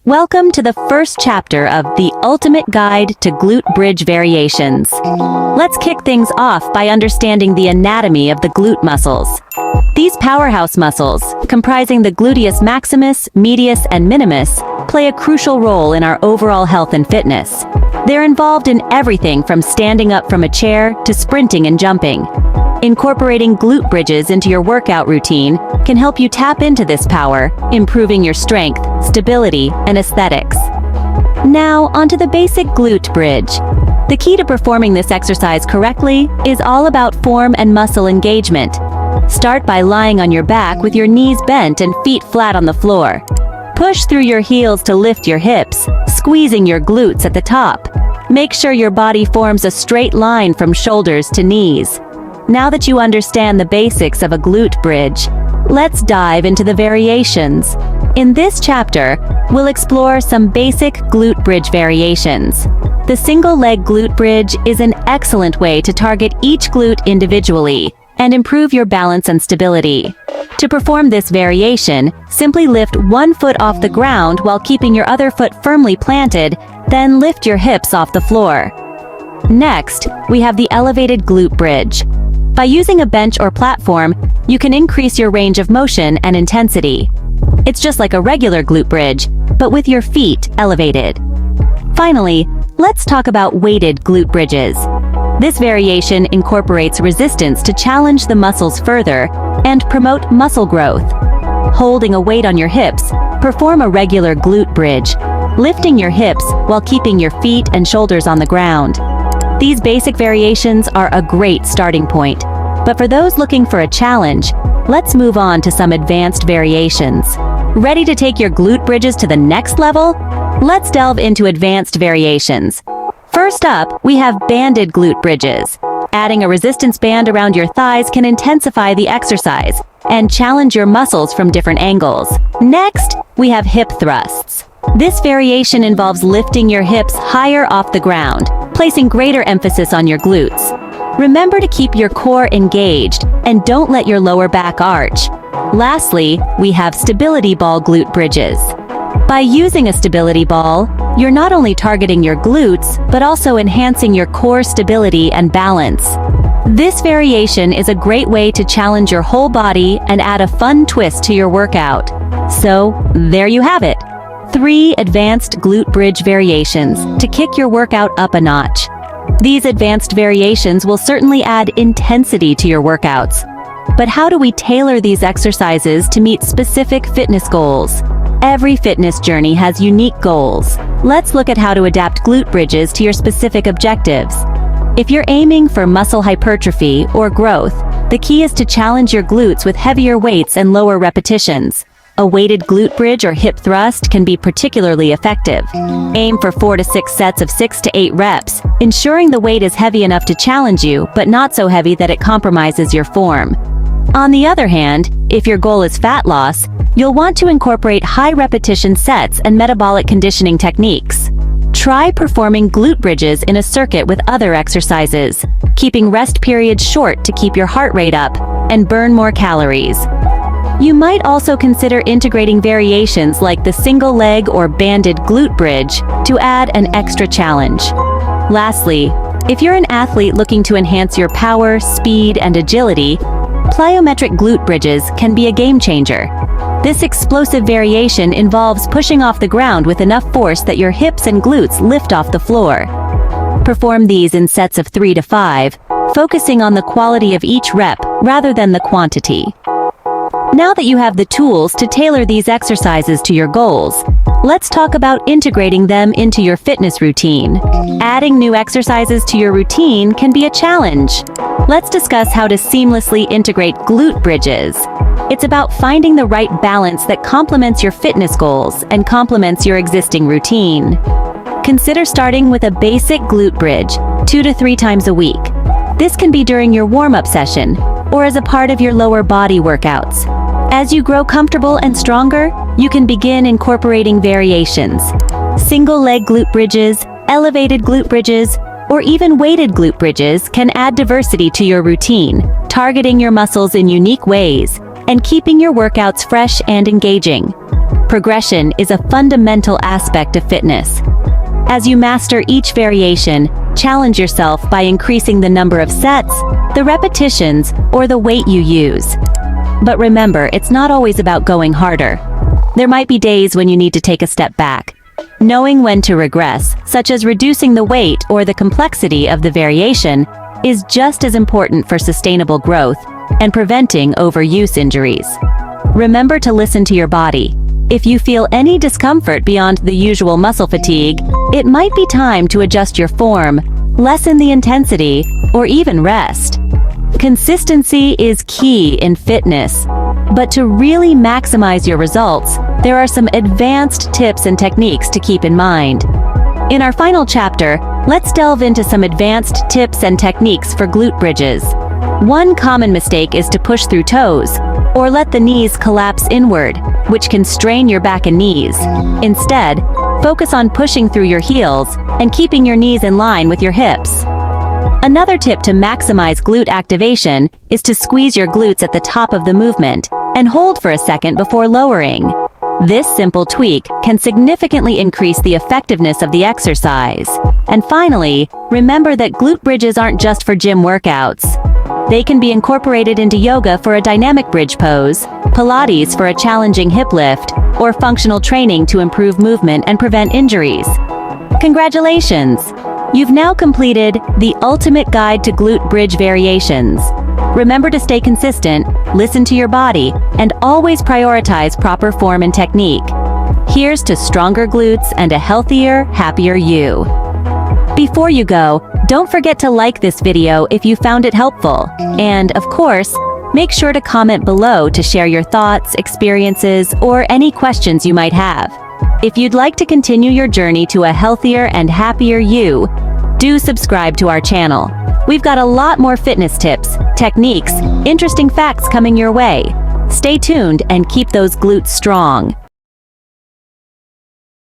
Welcome to the first chapter of The Ultimate Guide to Glute Bridge Variations. Let's kick things off by understanding the anatomy of the glute muscles. These powerhouse muscles, comprising the gluteus maximus, medius, and minimus, play a crucial role in our overall health and fitness. They're involved in everything from standing up from a chair to sprinting and jumping. Incorporating glute bridges into your workout routine can help you tap into this power, improving your strength, stability, and aesthetics. Now, onto the basic glute bridge. The key to performing this exercise correctly is all about form and muscle engagement. Start by lying on your back with your knees bent and feet flat on the floor. Push through your heels to lift your hips, squeezing your glutes at the top. Make sure your body forms a straight line from shoulders to knees. Now that you understand the basics of a glute bridge, let's dive into the variations. In this chapter, we'll explore some basic glute bridge variations. The single-leg glute bridge is an excellent way to target each glute individually and improve your balance and stability. To perform this variation, simply lift one foot off the ground while keeping your other foot firmly planted, then lift your hips off the floor. Next, we have the elevated glute bridge. By using a bench or platform, you can increase your range of motion and intensity. It's just like a regular glute bridge, but with your feet elevated. Finally, let's talk about weighted glute bridges. This variation incorporates resistance to challenge the muscles further and promote muscle growth. Holding a weight on your hips, perform a regular glute bridge, lifting your hips while keeping your feet and shoulders on the ground. These basic variations are a great starting point, but for those looking for a challenge, let's move on to some advanced variations. Ready to take your glute bridges to the next level? Let's delve into advanced variations. First up, we have banded glute bridges. Adding a resistance band around your thighs can intensify the exercise and challenge your muscles from different angles. Next, we have hip thrusts. This variation involves lifting your hips higher off the ground, placing greater emphasis on your glutes. Remember to keep your core engaged and don't let your lower back arch. Lastly, we have stability ball glute bridges. By using a stability ball, you're not only targeting your glutes, but also enhancing your core stability and balance. This variation is a great way to challenge your whole body and add a fun twist to your workout. So, there you have it. 3 advanced glute bridge variations to kick your workout up a notch. These advanced variations will certainly add intensity to your workouts. But how do we tailor these exercises to meet specific fitness goals? Every fitness journey has unique goals. Let's look at how to adapt glute bridges to your specific objectives. If you're aiming for muscle hypertrophy or growth, the key is to challenge your glutes with heavier weights and lower repetitions. A weighted glute bridge or hip thrust can be particularly effective. Aim for 4 to 6 sets of 6 to 8 reps, ensuring the weight is heavy enough to challenge you, but not so heavy that it compromises your form. On the other hand, if your goal is fat loss, you'll want to incorporate high repetition sets and metabolic conditioning techniques. Try performing glute bridges in a circuit with other exercises, keeping rest periods short to keep your heart rate up and burn more calories. You might also consider integrating variations like the single leg or banded glute bridge to add an extra challenge. Lastly, if you're an athlete looking to enhance your power, speed, and agility, plyometric glute bridges can be a game changer. This explosive variation involves pushing off the ground with enough force that your hips and glutes lift off the floor. Perform these in sets of 3 to 5, focusing on the quality of each rep rather than the quantity. Now that you have the tools to tailor these exercises to your goals, let's talk about integrating them into your fitness routine. Adding new exercises to your routine can be a challenge. Let's discuss how to seamlessly integrate glute bridges. It's about finding the right balance that complements your fitness goals and complements your existing routine. Consider starting with a basic glute bridge 2 to 3 times a week. This can be during your warm-up session or as a part of your lower body workouts. As you grow comfortable and stronger, you can begin incorporating variations. Single leg glute bridges, elevated glute bridges, or even weighted glute bridges can add diversity to your routine, targeting your muscles in unique ways and keeping your workouts fresh and engaging. Progression is a fundamental aspect of fitness. As you master each variation, challenge yourself by increasing the number of sets, the repetitions, or the weight you use. But remember, it's not always about going harder. There might be days when you need to take a step back. Knowing when to regress, such as reducing the weight or the complexity of the variation, is just as important for sustainable growth and preventing overuse injuries. Remember to listen to your body. If you feel any discomfort beyond the usual muscle fatigue, it might be time to adjust your form, lessen the intensity, or even rest. Consistency is key in fitness, but to really maximize your results, there are some advanced tips and techniques to keep in mind. In our final chapter, let's delve into some advanced tips and techniques for glute bridges. One common mistake is to push through toes, or let the knees collapse inward, which can strain your back and knees. Instead, focus on pushing through your heels and keeping your knees in line with your hips. Another tip to maximize glute activation is to squeeze your glutes at the top of the movement and hold for a second before lowering. This simple tweak can significantly increase the effectiveness of the exercise. And finally, remember that glute bridges aren't just for gym workouts. They can be incorporated into yoga for a dynamic bridge pose, Pilates for a challenging hip lift, or functional training to improve movement and prevent injuries. Congratulations! You've now completed the ultimate guide to glute bridge variations. Remember to stay consistent, listen to your body, and always prioritize proper form and technique. Here's to stronger glutes and a healthier, happier you. Before you go, don't forget to like this video if you found it helpful. And, of course, make sure to comment below to share your thoughts, experiences, or any questions you might have. If you'd like to continue your journey to a healthier and happier you, do subscribe to our channel. We've got a lot more fitness tips, techniques, interesting facts coming your way. Stay tuned and keep those glutes strong.